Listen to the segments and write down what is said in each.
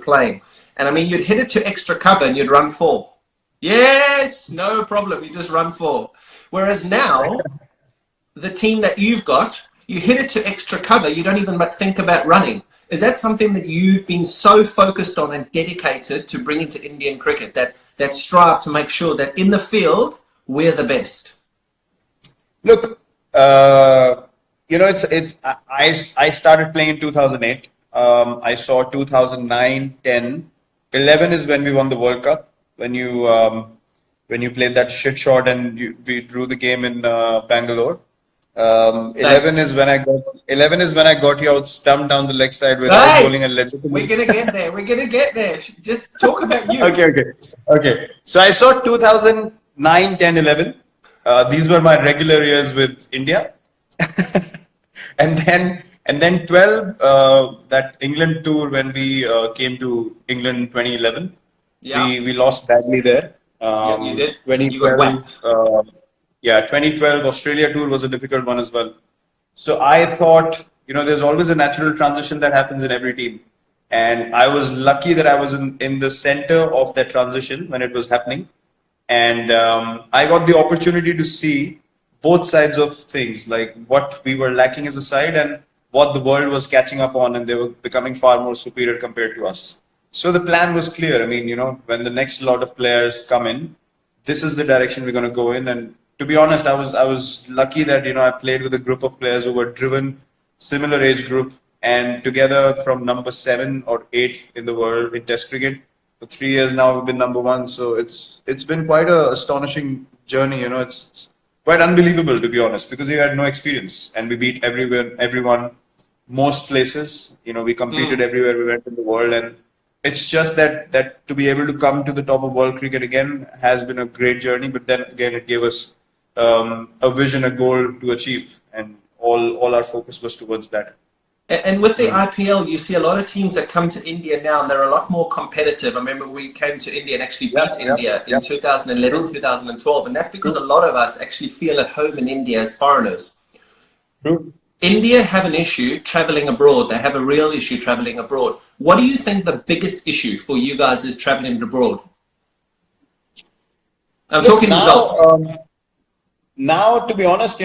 playing. And I mean, you'd hit it to extra cover and you'd run 4. Yes, no problem. You just run 4. Whereas now, the team that you've got, you hit it to extra cover, you don't even think about running. Is that something that you've been so focused on and dedicated to bringing to Indian cricket, that strive to make sure that in the field, we're the best? Look, I started playing in 2008. I saw 2009, 10, 11 is when we won the World Cup. When you played that shit shot and we drew the game in Bangalore. 11 is when I got you out stumped down the leg side without bowling a legitimate. We're gonna get there. We're gonna get there. Just talk about you. Okay. So I saw 2009, 10, 11. These were my regular years with India, and then 12. That England tour when we came to England in 2011. Yeah. We lost badly there. Yeah, you did. 2012. 2012 Australia tour was a difficult one as well. So I thought, there's always a natural transition that happens in every team. And I was lucky that I was in the center of that transition when it was happening. And I got the opportunity to see both sides of things, like what we were lacking as a side and what the world was catching up on, and they were becoming far more superior compared to us. So the plan was clear. I mean, when the next lot of players come in, this is the direction we're going to go in. And to be honest, I was lucky that I played with a group of players who were driven, similar age group, and together from number 7 or 8 in the world in Test cricket. For 3 years now, we've been number 1. So it's been quite an astonishing journey. It's quite unbelievable, to be honest, because we had no experience and we beat everyone, most places. We competed everywhere we went in the world, and it's just that to be able to come to the top of world cricket again has been a great journey. But then again, it gave us a vision, a goal to achieve, and all our focus was towards that. And with the IPL, you see a lot of teams that come to India now, and they're a lot more competitive. I remember we came to India and actually beat India in 2011, 2012, and that's because a lot of us actually feel at home in India as foreigners. True. India have an issue traveling abroad. They have a real issue traveling abroad. What do you think the biggest issue for you guys is traveling abroad? I'm talking results. Now, to be honest,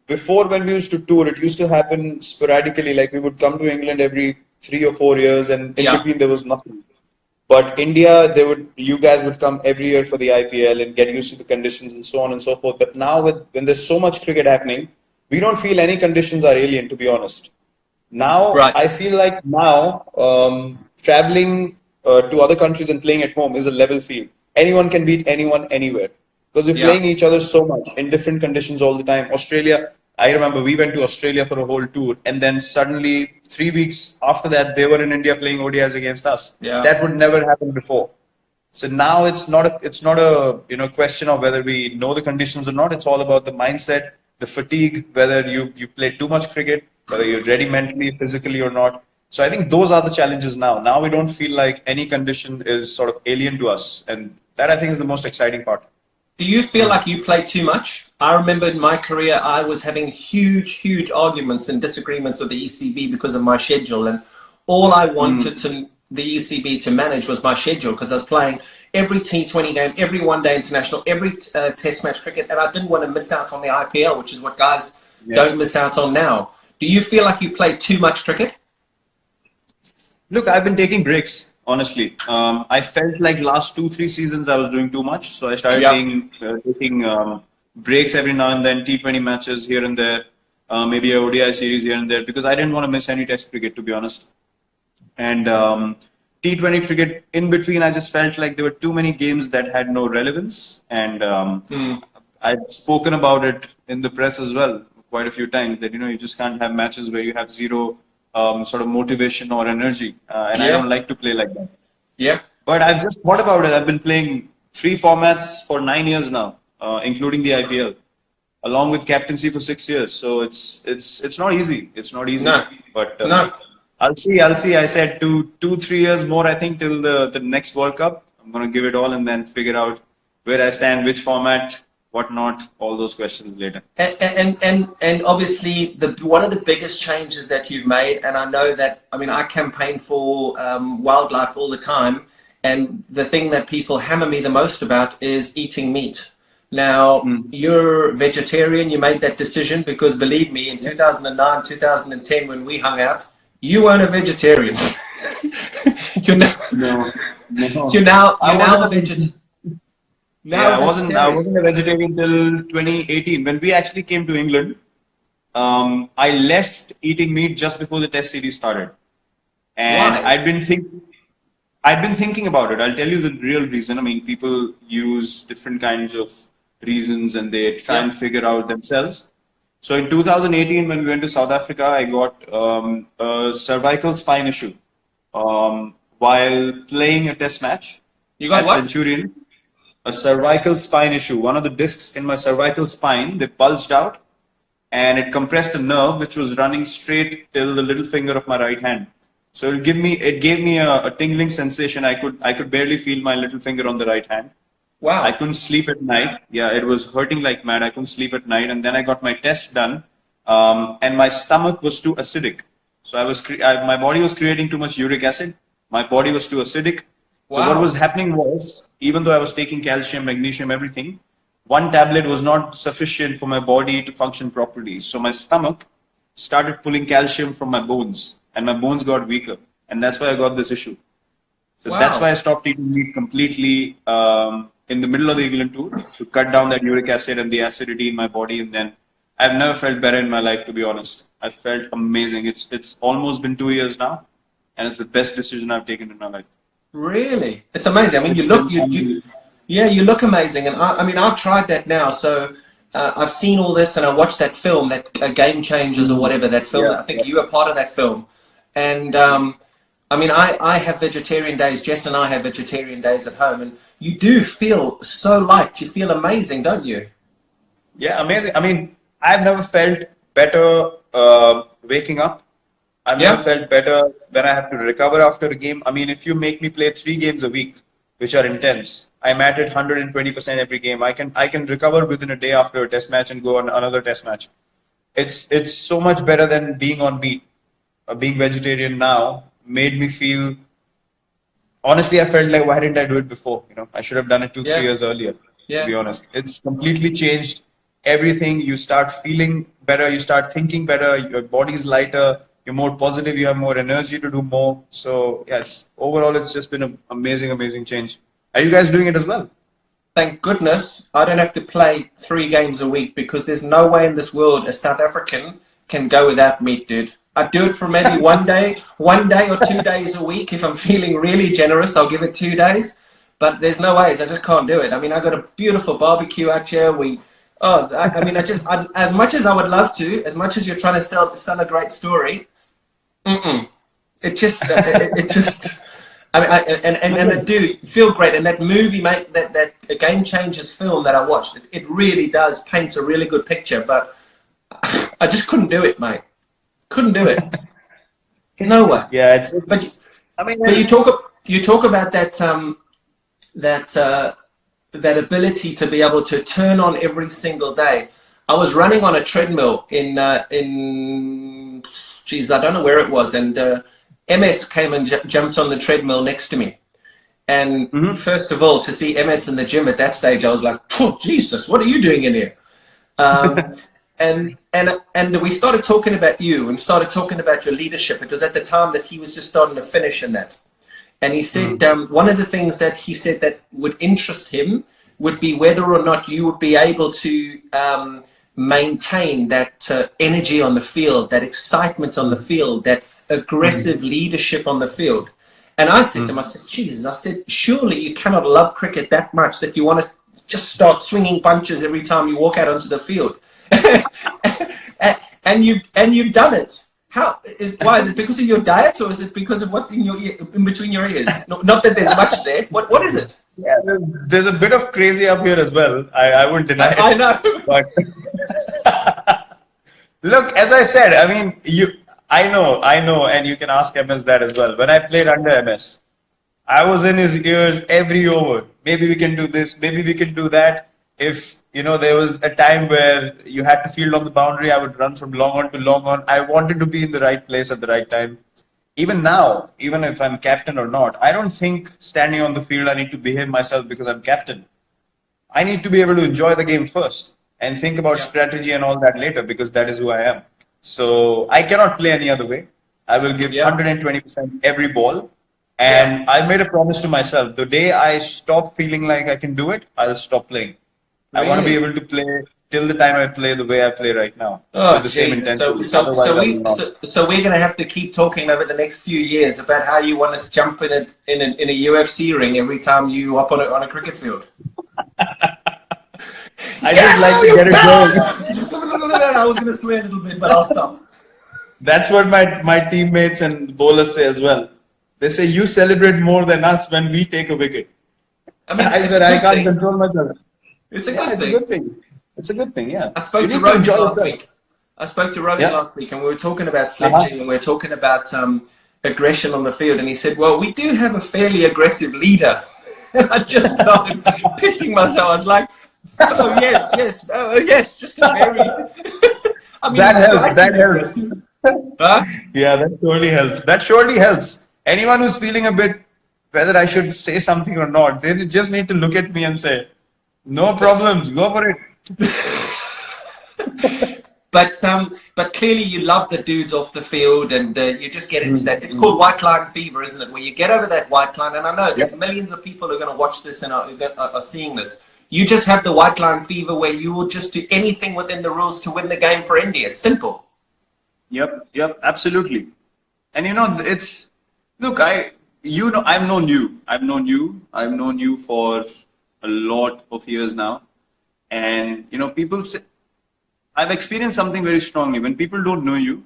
before when we used to tour, it used to happen sporadically. Like we would come to England every 3 or 4 years, and in between there was nothing. But India, you guys would come every year for the IPL and get used to the conditions and so on and so forth. But now, when there's so much cricket happening, we don't feel any conditions are alien, to be honest. Now, I feel like traveling to other countries and playing at home is a level field. Anyone can beat anyone anywhere. Because we're playing each other so much in different conditions all the time. Australia, I remember we went to Australia for a whole tour, and then suddenly 3 weeks after that, they were in India playing ODIs against us. Yeah. That would never happen before. So now it's not a question of whether we know the conditions or not. It's all about the mindset, the fatigue, whether you play too much cricket, whether you're ready mentally, physically or not. So I think those are the challenges now. Now we don't feel like any condition is sort of alien to us, and that I think is the most exciting part. Do you feel like you play too much? I remember in my career, I was having huge arguments and disagreements with the ECB because of my schedule. And all I wanted the ECB to manage was my schedule, because I was playing every T20 game, every one-day international, every test match cricket. And I didn't want to miss out on the IPL, which is what guys don't miss out on now. Do you feel like you play too much cricket? Look, I've been taking breaks. Honestly, I felt like last 2-3 seasons I was doing too much, so I started taking breaks every now and then, T20 matches here and there, maybe a ODI series here and there, because I didn't want to miss any Test cricket, to be honest. And T20 cricket in between, I just felt like there were too many games that had no relevance, and I'd spoken about it in the press as well quite a few times that you just can't have matches where you have zero sort of motivation or energy, and I don't like to play like that. Yeah. But I've just thought about it. I've been playing 3 formats for 9 years now, including the IPL, along with captaincy for 6 years. So it's not easy. It's not easy. No. But No. I'll see. I said 2-3 years more, I think, till the next World Cup. I'm gonna give it all and then figure out where I stand, which format what not, all those questions later. And obviously one of the biggest changes that you've made, and I know that, I mean, I campaign for wildlife all the time, and the thing that people hammer me the most about is eating meat. Now, you're vegetarian, you made that decision because, believe me, in 2009, 2010, when we hung out, you weren't a vegetarian. you're now, No, no. you're now a vegetarian. Yeah, I wasn't a vegetarian till 2018 when we actually came to England. I left eating meat just before the Test series started, and Why? I'd been thinking about it. I'll tell you the real reason. I mean, people use different kinds of reasons and they try and figure out themselves. So in 2018, when we went to South Africa, I got a cervical spine issue while playing a Test match You got at what? Centurion. A cervical spine issue. One of the discs in my cervical spine, they bulged out and it compressed a nerve which was running straight till the little finger of my right hand. So it gave me a tingling sensation. I could barely feel my little finger on the right hand. Wow. I couldn't sleep at night. Yeah, it was hurting like mad. I couldn't sleep at night. And then I got my test done, and my stomach was too acidic. So my body was creating too much uric acid. My body was too acidic. So what was happening was, even though I was taking calcium, magnesium, everything, one tablet was not sufficient for my body to function properly. So my stomach started pulling calcium from my bones, and my bones got weaker. And that's why I got this issue. So that's why I stopped eating meat completely in the middle of the England tour to cut down that uric acid and the acidity in my body. And then I've never felt better in my life, to be honest. I felt amazing. It's almost been 2 years now, and it's the best decision I've taken in my life. Really? It's amazing. I mean, you look amazing. And I mean, I've tried that now. So I've seen all this and I watched that film, that Game Changers or whatever, that film. I think you were part of that film. And I mean, I have vegetarian days. Jess and I have vegetarian days at home. And you do feel so light. You feel amazing, don't you? Yeah, amazing. I mean, I've never felt better waking up. I've never felt better when I have to recover after a game. I mean, if you make me play 3 games a week, which are intense, I'm at it 120% every game. I can recover within a day after a test match and go on another test match. It's so much better than being on meat. Being vegetarian now made me feel. Honestly, I felt like, why didn't I do it before? You know, I should have done it 2-3 years earlier. To be honest, it's completely changed everything. You start feeling better. You start thinking better. Your body's lighter. You're more positive. You have more energy to do more. So yes, overall, it's just been an amazing, amazing change. Are you guys doing it as well? Thank goodness I don't have to play 3 games a week, because there's no way in this world a South African can go without meat, dude. I do it for maybe one day or 2 days a week. If I'm feeling really generous, I'll give it 2 days. But there's no ways. I just can't do it. I mean, I got a beautiful barbecue out here. I mean, as much as I would love to, as much as you're trying to sell a great story, it just. I mean, and I do feel great. And that movie, mate, that Game Changers film that I watched, it really does paint a really good picture. But I just couldn't do it, mate. Couldn't do it. No way. Yeah, But but you talk about that ability to be able to turn on every single day. I was running on a treadmill in geez, I don't know where it was, and MS came and jumped on the treadmill next to me. And first of all, to see MS in the gym at that stage, I was like, oh, Jesus, what are you doing in here? And we started talking about you and started talking about your leadership. It was at the time that he was just starting to finish in that. And he said one of the things that he said that would interest him would be whether or not you would be able to maintain that energy on the field, that excitement on the field, that aggressive leadership on the field. And I said to him, I said, Jesus, I said, surely you cannot love cricket that much that you want to just start swinging punches every time you walk out onto the field. and you've done it. Why is it because of your diet, or is it because of what's in between your ears? Not that there's much there. What is it? Yeah, there's a bit of crazy up here as well. I wouldn't deny it. I know. But look, as I said, I mean, I know, and you can ask MS that as well. When I played under MS, I was in his ears every over. Maybe we can do this, maybe we can do that. if there was a time where you had to field on the boundary, I would run from long on to long on. I wanted to be in the right place at the right time. Even now, even if I'm captain or not, I don't think standing on the field I need to behave myself because I'm captain. I need to be able to enjoy the game first and think about strategy and all that later, because that is who I am. So I cannot play any other way. I will give 120% every ball. And I made a promise to myself: the day I stop feeling like I can do it, I'll stop playing. I want to be able to play till the time I play the way I play right now, with the same intensity. Otherwise, I will not. So we're going to have to keep talking over the next few years about how you want us to jump in a UFC ring every time you up on a cricket field. I just like to get it going. I was going to swear a little bit, but I'll stop. That's what my teammates and bowlers say as well. They say you celebrate more than us when we take a wicket. I mean, I said I can't control myself. It's a good thing. It's a good thing. It's a good thing, yeah. I spoke to Rohit last week, and we were talking about sledging, and we were talking about aggression on the field, and he said, well, we do have a fairly aggressive leader. And I just started pissing myself. I was like, oh, yes, just a very... I mean, that helps. Huh? Yeah, that surely helps. That surely helps. Anyone who's feeling a bit, whether I should say something or not, they just need to look at me and say, no problems, go for it. But clearly you love the dudes off the field, and you just get into that. It's called white line fever, isn't it? Where you get over that white line, and I know there's millions of people who are going to watch this and are seeing this. You just have the white line fever where you will just do anything within the rules to win the game for India. It's simple. Yep, absolutely. And it's, look, I've known you for a lot of years now. And, people say, I've experienced something very strongly. When people don't know you,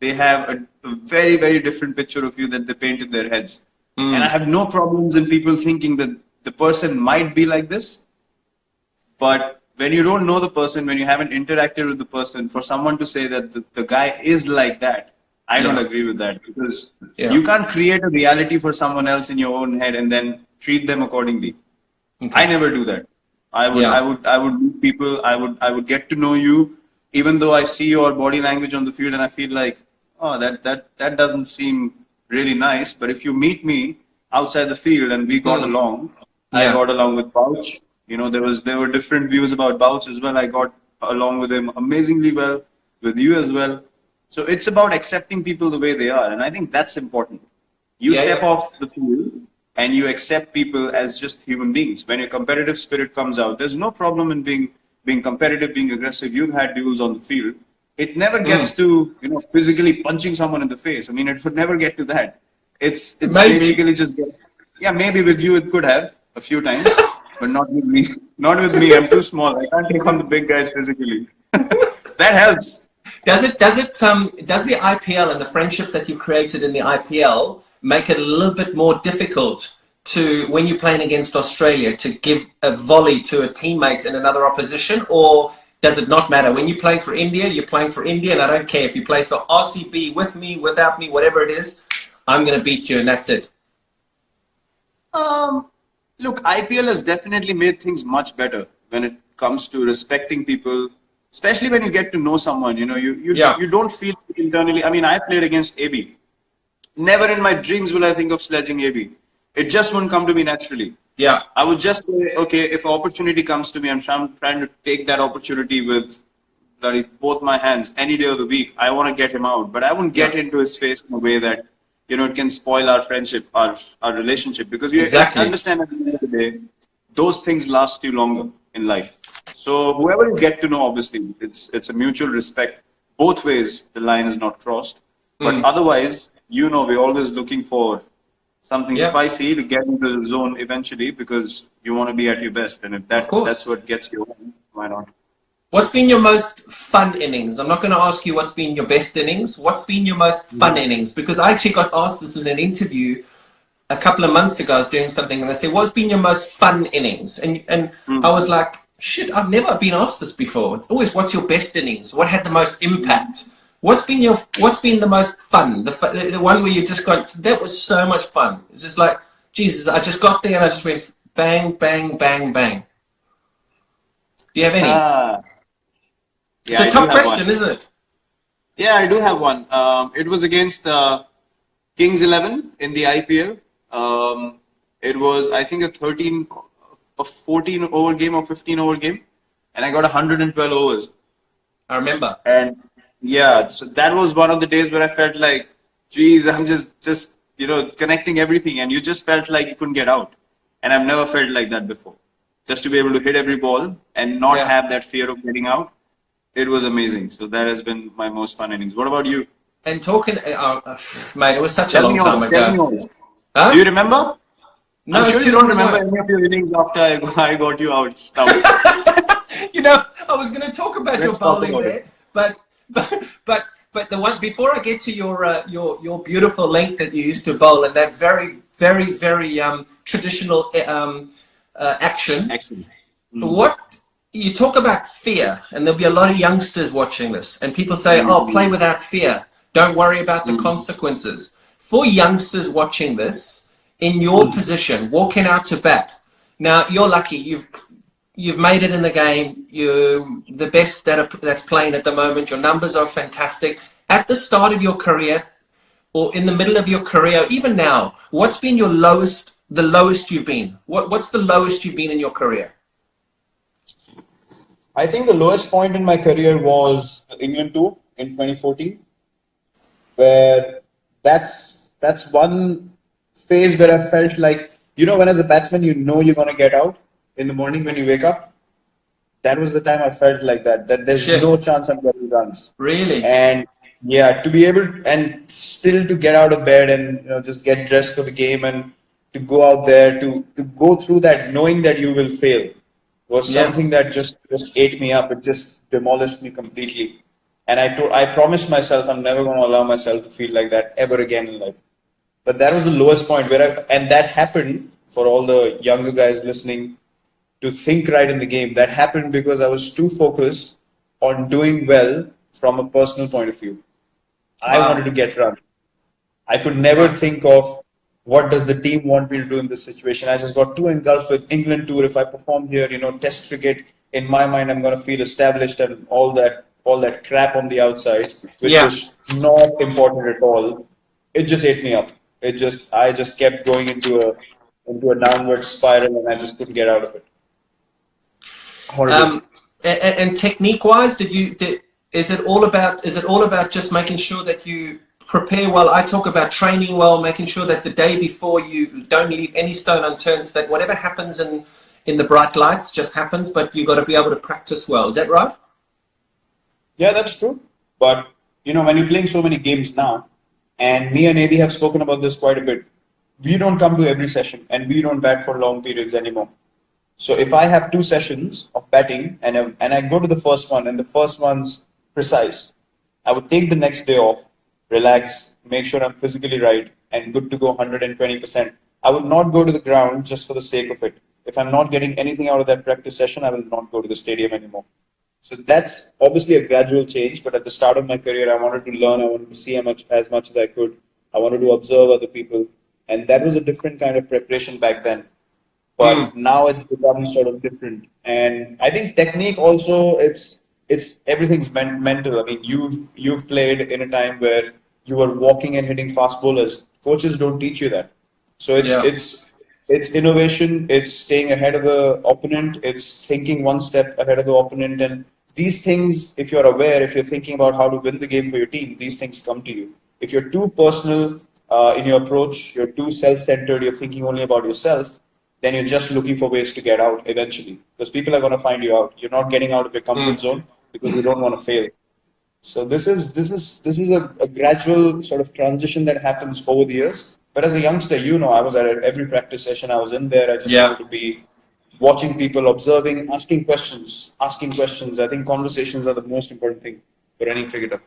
they have a very, very different picture of you that they paint in their heads. And I have no problems in people thinking that the person might be like this. But when you don't know the person, when you haven't interacted with the person, for someone to say that the guy is like that, I don't agree with that, because you can't create a reality for someone else in your own head and then treat them accordingly. Okay. I never do that. I would meet people. I would get to know you, even though I see your body language on the field and I feel like, oh, that doesn't seem really nice. But if you meet me outside the field and we got along, I got along with Bouch. There were different views about Bouch as well. I got along with him amazingly well, with you as well. So it's about accepting people the way they are, and I think that's important. You step off the field and you accept people as just human beings. When your competitive spirit comes out, there's no problem in being competitive, being aggressive. You've had duels on the field. It never gets to physically punching someone in the face. I mean, it would never get to that. It's basically just maybe with you it could have a few times. But not with me. Not with me. I'm too small. I can't take on the big guys physically. That helps. Does the IPL and the friendships that you've created in the IPL make it a little bit more difficult to, when you're playing against Australia, to give a volley to a teammate in another opposition, or does it not matter? When you play for India, you're playing for India, and I don't care if you play for RCB with me, without me, whatever it is, I'm going to beat you, and that's it. Look, IPL has definitely made things much better when it comes to respecting people, especially when you get to know someone. You don't feel internally. I mean, I played against AB. Never in my dreams will I think of sledging AB. It just won't come to me naturally. Yeah. I would just say, okay, if an opportunity comes to me, I'm trying to take that opportunity with both my hands any day of the week. I want to get him out, but I won't get into his face in a way that it can spoil our friendship, our relationship, because you understand at the end of the day, those things last you longer in life. So whoever you get to know, obviously, it's a mutual respect. Both ways, the line is not crossed. But otherwise, we're always looking for something spicy to get into the zone eventually, because you want to be at your best. And if that's what gets you on, why not? What's been your most fun innings? I'm not going to ask you what's been your best innings. What's been your most fun innings? Because I actually got asked this in an interview a couple of months ago. I was doing something and they said, what's been your most fun innings? And I was like, shit, I've never been asked this before. It's always, what's your best innings? What had the most impact? What's been the most fun? The one where you just got, that was so much fun. It's just like, Jesus, I just got there and I just went bang, bang, bang, bang. Do you have any? Yeah, It's a I do tough have one. question, isn't it? Yeah, I do have one. It was against Kings 11 in the IPL. It was, I think, a 14 over game or 15 over game, and I got 112 overs. I remember. And yeah, so that was one of the days where I felt like, geez, I'm just connecting everything, and you just felt like you couldn't get out. And I've never felt like that before. Just to be able to hit every ball and not Yeah. have that fear of getting out, it was amazing. So that has been my most fun innings. What about you? And talking, mate, it was such a Tell long me time yours. Tell me ago. yours. Do Huh? you remember? I'm No, it's sure you too don't long remember ago. any of your innings after I got you out stumped. You know, I was going to talk about your Let's talk bowling about it. there, but but the one before I get to your beautiful length that you used to bowl and that very traditional action. Excellent. What you talk about fear, and there'll be a lot of youngsters watching this, and people say, "Oh, play Mm. without fear. Don't worry about the Mm. consequences." For youngsters watching this, in your Mm. position, walking out to bat. Now you're lucky. You've made it in the game. You're the best that's playing at the moment. Your numbers are fantastic. At the start of your career, or in the middle of your career, even now, what's been your lowest? The lowest you've been. What's the lowest you've been in your career? I think the lowest point in my career was the England tour in 2014, where that's one phase where I felt like, when as a batsman, you're going to get out in the morning when you wake up. That was the time I felt like that there's no Shit, chance I'm getting runs. really? And yeah, to be able and still to get out of bed and just get dressed for the game and to go out there to go through that knowing that you will fail was Yeah. something that just ate me up. It just demolished me completely. And I promised myself I'm never going to allow myself to feel like that ever again in life. But that was the lowest point and that happened for all the younger guys listening to think right in the game. That happened because I was too focused on doing well from a personal point of view. I wanted Wow. to get run. I could never Wow. think of what does the team want me to do in this situation. I just got too engulfed with England tour. If I perform here, Test cricket, in my mind, I'm going to feel established and all that crap on the outside, which Yeah. was not important at all. It just ate me up. I just kept going into a downward spiral, and I just couldn't get out of it. Horrible. And technique wise, is it all about just making sure that you prepare well? I talk about training well, making sure that the day before you don't leave any stone unturned, so that whatever happens in the bright lights just happens, but you've got to be able to practice well. Is that right? Yeah, that's true. But when you're playing so many games now, and me and AB have spoken about this quite a bit, we don't come to every session and we don't bat for long periods anymore. So if I have two sessions of batting and I go to the first one and the first one's precise, I would take the next day off, relax, make sure I'm physically right and good to go 120%. I would not go to the ground just for the sake of it. If I'm not getting anything out of that practice session, I will not go to the stadium anymore. So that's obviously a gradual change, but at the start of my career, I wanted to learn, I wanted to see as much as I could. I wanted to observe other people, and that was a different kind of preparation back then. But Mm. now it's become sort of different, and I think technique also it's everything's mental. I mean, you've played in a time where you were walking and hitting fast bowlers. Coaches don't teach you that, so it's Yeah. it's it's innovation. It's staying ahead of the opponent. It's thinking one step ahead of the opponent. And these things, if you're aware, if you're thinking about how to win the game for your team, these things come to you. If you're too personal in your approach, you're too self-centered, you're thinking only about yourself, then you're just looking for ways to get out eventually. Because people are going to find you out. You're not getting out of your comfort Mm. zone because you don't want to fail. So this is a gradual sort of transition that happens over the years. But as a youngster, I was at every practice session. I was in there. I just Yeah. wanted to be watching people, observing, asking questions, asking questions. I think conversations are the most important thing for any cricketer.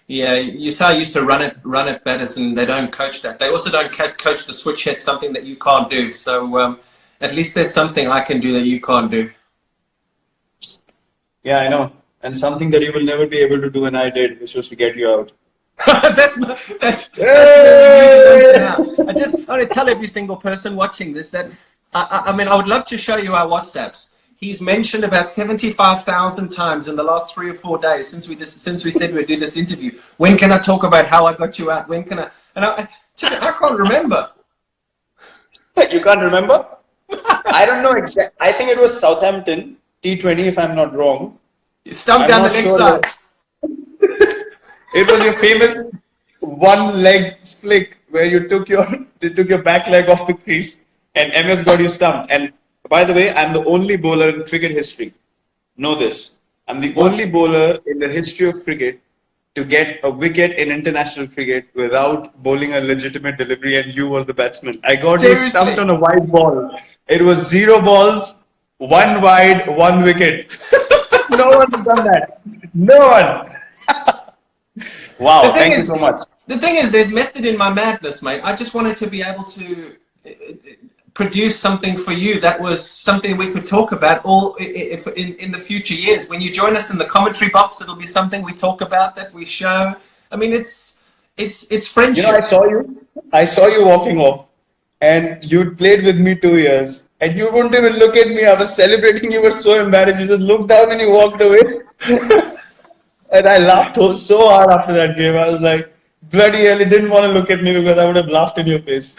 Yeah, you say I used to run it batters, and they don't coach that. They also don't coach the switch hit, something that you can't do. So at least there's something I can do that you can't do. Yeah, I know. And something that you will never be able to do, and I did, which was to get you out. That's where we use it until now. I want to tell every single person watching this that I mean I would love to show you our WhatsApps. he's mentioned about 75,000 times in the last 3 or 4 days since we said we'd do this interview. When can I talk about how I got you out? When can I? And I can't remember. You can't remember? I don't know exactly. I think it was Southampton T20, if I'm not wrong. Stumped down the leg side. It was your famous one leg flick where you took your back leg off the crease and MS got you stumped. And by the way, I'm the only bowler in cricket history. Know this. I'm the only bowler in the history of cricket to get a wicket in international cricket without bowling a legitimate delivery, and you were the batsman. I got you stumped on a wide ball. It was 0 balls, 1 wide, 1 wicket. No one's done that. No one. Wow, thank you so much. The thing is, there's method in my madness, mate. I just wanted to be able to produce something for you that was something we could talk about if in the future years. When you join us in the commentary box, it'll be something we talk about, that we show. I mean, it's friendship. You know, I saw you walking off, and you'd played with me 2 years, and you wouldn't even look at me. I was celebrating. You were so embarrassed. You just looked down and you walked away. And I laughed so hard after that game. I was like, bloody hell, he didn't want to look at me because I would have laughed in your face.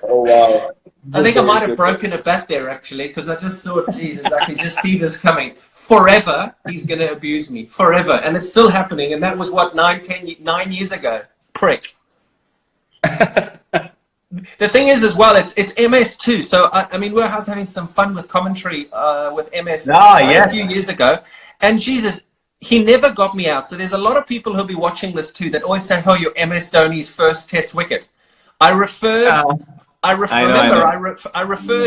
Oh, wow. I think I might have broken a bat there, actually, because I just thought, Jesus, I can just see this coming. Forever, he's going to abuse me. Forever. And it's still happening. And that was, what, 9 years ago? Prick. The thing is, as well, it's MS too. So, I mean, I was having some fun with commentary with MS a few years ago. And, Jesus, he never got me out. So there's a lot of people who'll be watching this too that always say, oh, you're MS Dhoni's first test wicket. I referred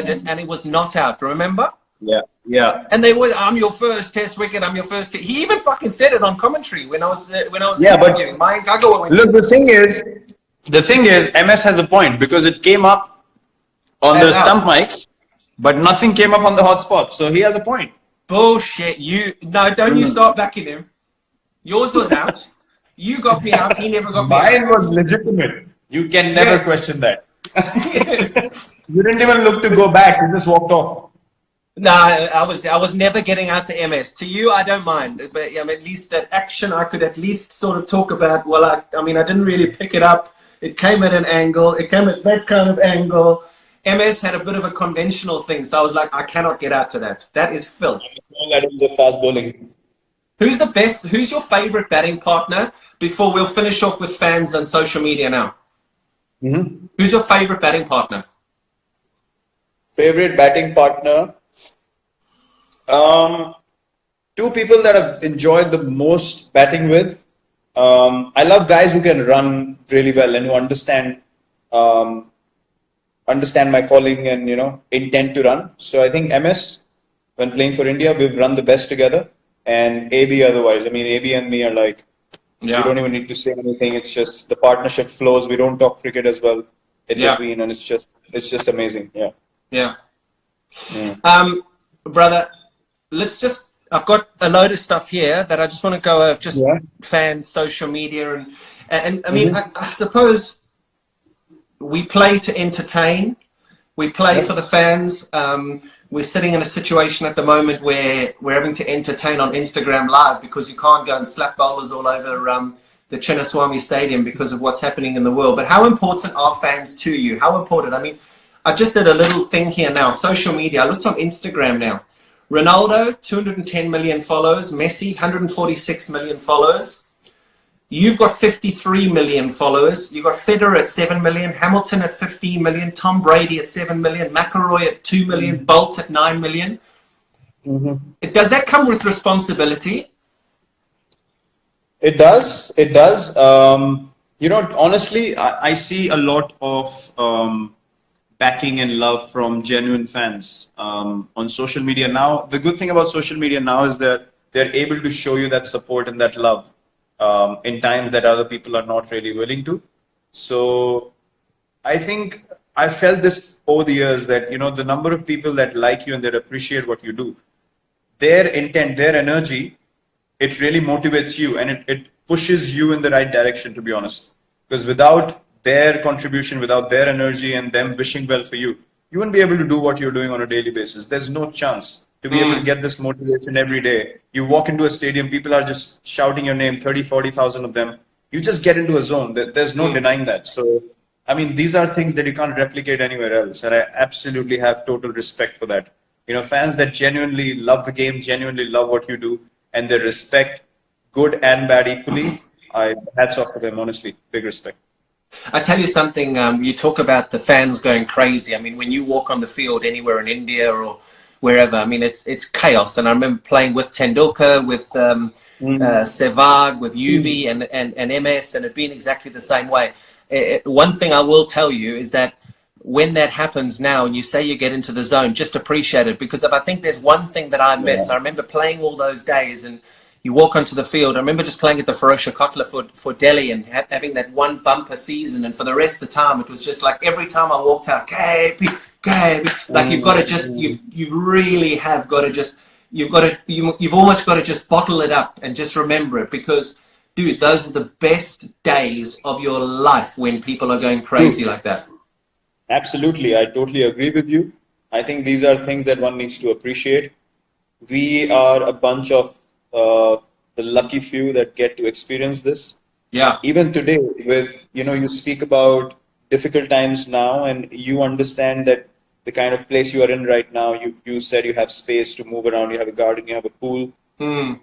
it and it was not out, remember? Yeah, yeah. And they were, I'm your first test wicket, I'm your first he even fucking said it on commentary when I was interviewing. Look, the thing is, MS has a point because it came up on the stump mics, but nothing came up on the hotspot. So he has a point. Bullshit. Don't you start backing him. Yours was out. You got me out. He never got me out. Mine was legitimate. You can never question that. Yes. You didn't even look to go back. You just walked off. No, I was never getting out to MS. To you, I don't mind. But at least that action, I could at least sort of talk about. Well, I mean, I didn't really pick it up. It came at an angle. It came at that kind of angle. MS had a bit of a conventional thing, so I was like, I cannot get out to that. That is filth. That is the fast bowling. Who's the best? Who's your favorite batting partner? Before we'll finish off with fans and social media now. Mm-hmm. Who's your favorite batting partner? Favorite batting partner? 2 people that I've enjoyed the most batting with. I love guys who can run really well and who understand my calling and, intent to run. So I think MS, when playing for India, we've run the best together. And AB otherwise. I mean, AB and me are like, we don't even need to say anything. It's just the partnership flows. We don't talk cricket as well in between, and it's just amazing. Yeah. Yeah. Brother, I've got a load of stuff here that I just want to go over, just fans, social media, and I mean, I suppose we play to entertain. We play for the fans. We're sitting in a situation at the moment where we're having to entertain on Instagram Live because you can't go and slap bowlers all over the Chinnaswamy Stadium because of what's happening in the world. But how important are fans to you? How important? I mean, I just did a little thing here now. Social media. I looked on Instagram now. Ronaldo, 210 million followers. Messi, 146 million followers. You've got 53 million followers. You've got Federer at 7 million, Hamilton at 15 million, Tom Brady at 7 million, McIlroy at 2 million, Bolt at 9 million. Does that come with responsibility? It does. It does. Honestly, I see a lot of backing and love from genuine fans on social media now. The good thing about social media now is that they're able to show you that support and that love in times that other people are not really willing to. So I think I felt this over the years that, the number of people that like you and that appreciate what you do, their intent, their energy, it really motivates you and it pushes you in the right direction, to be honest. Because without their contribution, without their energy and them wishing well for you, you wouldn't be able to do what you're doing on a daily basis. There's no chance. to be able to get this motivation every day. You walk into a stadium, people are just shouting your name, 30, 40,000 of them. You just get into a zone. There's no denying that. So, I mean, these are things that you can't replicate anywhere else. And I absolutely have total respect for that. You know, fans that genuinely love the game, genuinely love what you do, and they respect good and bad equally. Hats off to them, honestly. Big respect. I tell you something, you talk about the fans going crazy. I mean, when you walk on the field anywhere in India or wherever, I mean, it's chaos. And I remember playing with Tendulkar, with Sehwag, with UV and MS, and it being exactly the same way. One thing I will tell you is that when that happens now and you say you get into the zone, just appreciate it, because if I think there's one thing that I miss, I remember playing all those days and you walk onto the field. I remember just playing at the Ferocia Kotla for Delhi and having that one bumper season, and for the rest of the time it was just like every time I walked out, KP, like you've got to just you really have got to just you've almost got to just bottle it up and just remember it, because dude, those are the best days of your life when people are going crazy like that. Absolutely, I totally agree with you. I think these are things that one needs to appreciate. We are a bunch of the lucky few that get to experience this. Yeah. Even today, with you speak about difficult times now, and you understand that the kind of place you are in right now. You said you have space to move around. You have a garden. You have a pool.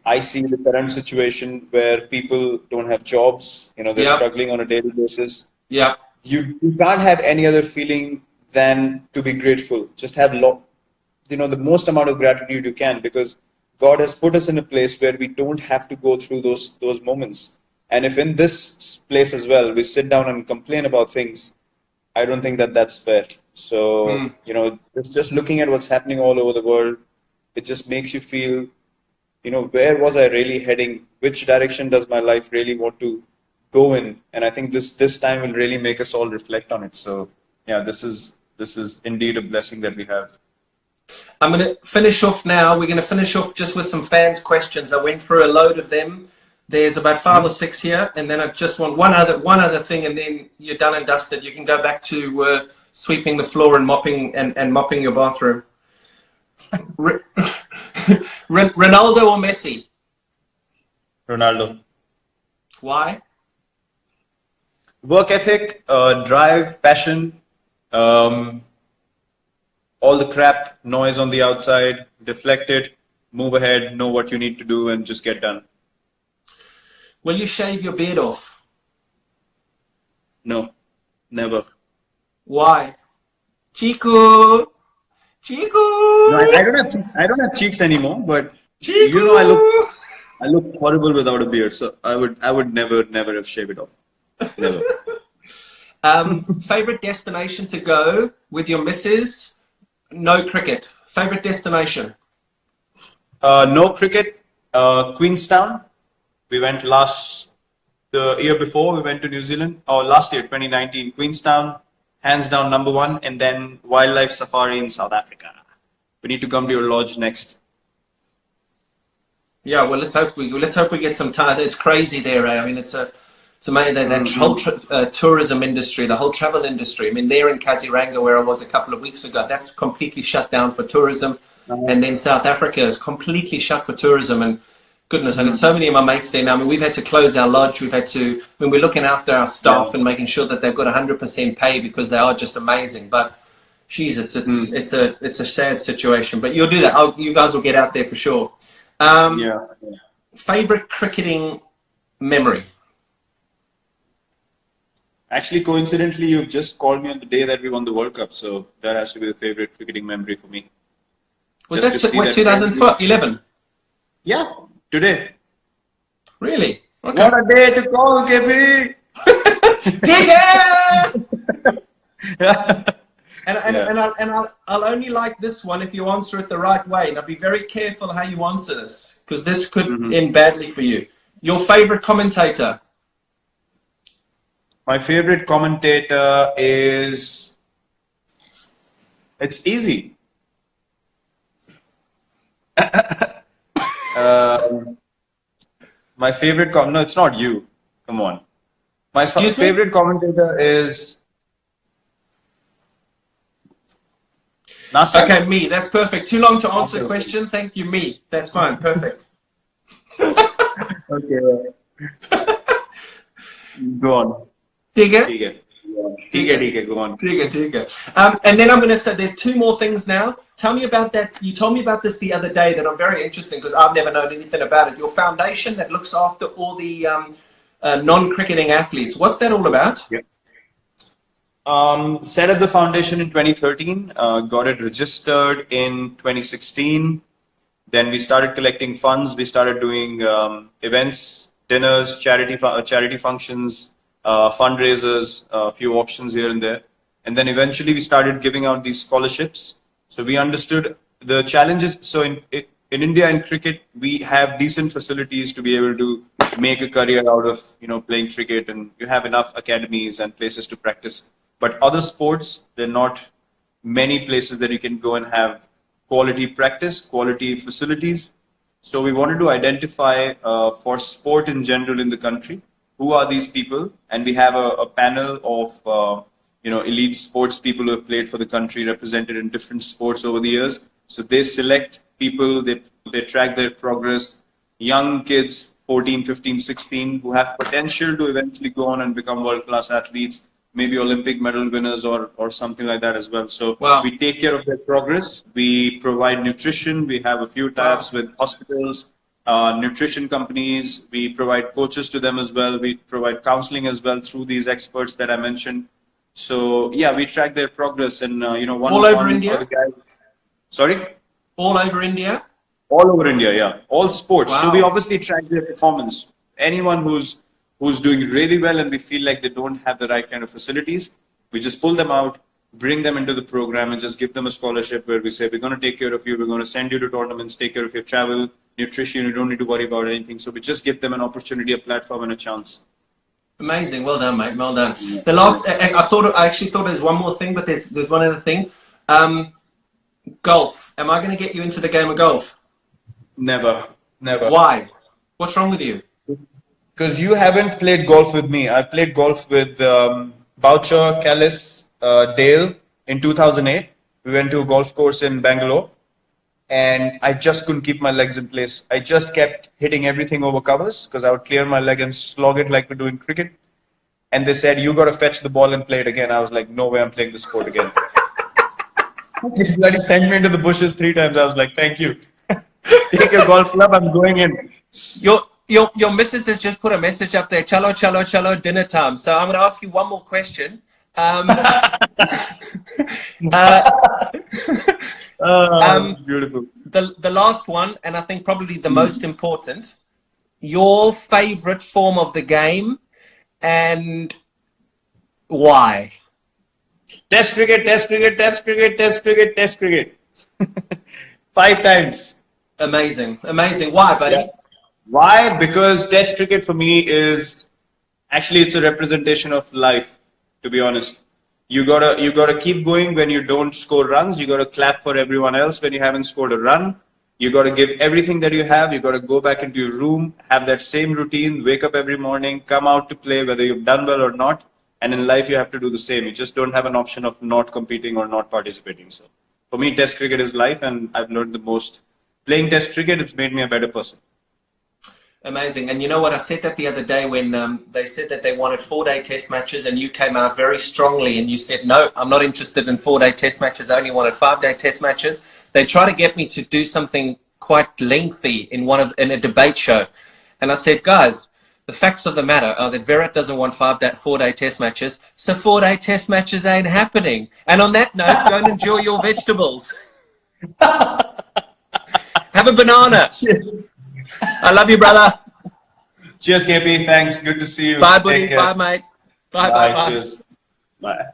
I see the current situation where people don't have jobs. They're struggling on a daily basis. Yeah. You can't have any other feeling than to be grateful. Just have the most amount of gratitude you can, because God has put us in a place where we don't have to go through those moments. And if in this place as well we sit down and complain about things, I don't think that that's fair. So it's just looking at what's happening all over the world. It just makes you feel, where was I really heading? Which direction does my life really want to go in? And I think this time will really make us all reflect on it. So yeah, this is indeed a blessing that we have. I'm going to finish off now. We're going to finish off just with some fans' questions. I went through a load of them. There's about 5 or 6 here, and then I just want one other thing, and then you're done and dusted. You can go back to sweeping the floor and mopping your bathroom. Ronaldo or Messi? Ronaldo. Why? Work ethic, drive, passion, all the crap, noise on the outside, deflect it, move ahead, know what you need to do, and just get done. Will you shave your beard off? No, never. Why? Chico! No, I don't have cheeks anymore, but Chico! I look horrible without a beard, so I would never have shaved it off. Never. Favorite destination to go with your missus? No cricket. Favorite destination? No cricket. Queenstown. We went the year before. We went to New Zealand. Last year, 2019. Queenstown, hands down #1, and then wildlife safari in South Africa. We need to come to your lodge next. Yeah, well, let's hope we get some time. It's crazy there. I mean, it's amazing that whole tourism industry, the whole travel industry. I mean, there in Kaziranga, where I was a couple of weeks ago, that's completely shut down for tourism. And then South Africa is completely shut for tourism. And goodness, I got so many of my mates there now. I mean, we've had to close our lodge. We're looking after our staff and making sure that they've got 100% pay, because they are just amazing. But geez, it's a sad situation. But you'll do that. You guys will get out there for sure. Favorite cricketing memory? Actually, coincidentally, you just called me on the day that we won the World Cup, so that has to be the favorite cricketing memory for me. Was that 2011? Yeah, today. Really? Okay. What a day to call, KB! And I'll only like this one if you answer it the right way. Now be very careful how you answer this, because this could end badly for you. Your favorite commentator? My favorite commentator is... It's easy. My favorite... No, it's not you. Come on. My favorite commentator is... Nasir? Okay, me. That's perfect. Too long to answer the Okay. question. Thank you, me. That's fine. Perfect. Okay. Go on. ठीक है? ठीक है. ठीक है. Go on. ठीक है. And then I'm going to say there's two more things now. Tell me about that. You told me about this the other day that I'm very interested because I've never known anything about it. Your foundation that looks after all the non-cricketing athletes. What's that all about? Yeah. Set up the foundation in 2013, got it registered in 2016. Then we started collecting funds. We started doing events, dinners, charity functions, fundraisers, a few auctions here and there. And then eventually we started giving out these scholarships. So we understood the challenges. So in India in cricket, we have decent facilities to be able to make a career out of playing cricket, and you have enough academies and places to practice. But other sports, there are not many places that you can go and have quality practice, quality facilities. So we wanted to identify for sport in general in the country, who are these people? And we have a panel of elite sports people who have played for the country, represented in different sports over the years. So they select people, they track their progress, young kids, 14, 15, 16, who have potential to eventually go on and become world-class athletes, maybe Olympic medal winners or something like that as well. So Wow. we take care of their progress. We provide nutrition. We have a few tie-ups with hospitals, nutrition companies. We provide coaches to them as well. We provide counseling as well through these experts that I mentioned. So yeah, we track their progress, and All over India? of the guys. Sorry? All over India? All over India, yeah. All sports. Wow. So we obviously track their performance. Anyone who's doing really well and we feel like they don't have the right kind of facilities, we just pull them out, bring them into the program, and just give them a scholarship where we say, we're going to take care of you, we're going to send you to tournaments, take care of your travel, nutrition, you don't need to worry about anything. So we just give them an opportunity, a platform, and a chance. Amazing. Well done, mate. Well done. The last, I actually thought there's one more thing, but there's one other thing. Golf. Am I going to get you into the game of golf? Never. Why? What's wrong with you? Because you haven't played golf with me. I played golf with Boucher, Callis, Dale in 2008. We went to a golf course in Bangalore, and I just couldn't keep my legs in place. I just kept hitting everything over covers because I would clear my leg and slog it like we do in cricket. And they said, you got to fetch the ball and play it again. I was like, no way, I'm playing this sport again. They bloody sent me into the bushes 3 times. I was like, thank you. Take your golf club, I'm going in. Your missus has just put a message up there. Chalo, chalo, chalo, dinner time. So I'm going to ask you one more question. Beautiful. The last one, and I think probably the most important, your favorite form of the game and why? Test cricket. 5 times. Amazing. Why, buddy? Yeah. Why? Because Test cricket for me is actually it's a representation of life. To be honest, you gotta keep going when you don't score runs. You gotta clap for everyone else when you haven't scored a run. You gotta give everything that you have. You gotta go back into your room, have that same routine, wake up every morning, come out to play whether you've done well or not. And in life, you have to do the same. You just don't have an option of not competing or not participating. So for me, Test cricket is life, and I've learned the most. Playing Test cricket, it's made me a better person. Amazing. And you know what? I said that the other day when they said that they wanted 4-day test matches, and you came out very strongly and you said, no, I'm not interested in 4-day test matches. I only wanted 5-day test matches. They try to get me to do something quite lengthy in a debate show. And I said, guys, the facts of the matter are that Virat doesn't want 4-day test matches. So 4-day test matches ain't happening. And on that note, go and enjoy your vegetables. Have a banana. Cheers. I love you, brother. Cheers, KP. Thanks. Good to see you. Bye, buddy. Bye, mate. Bye. Cheers. Bye.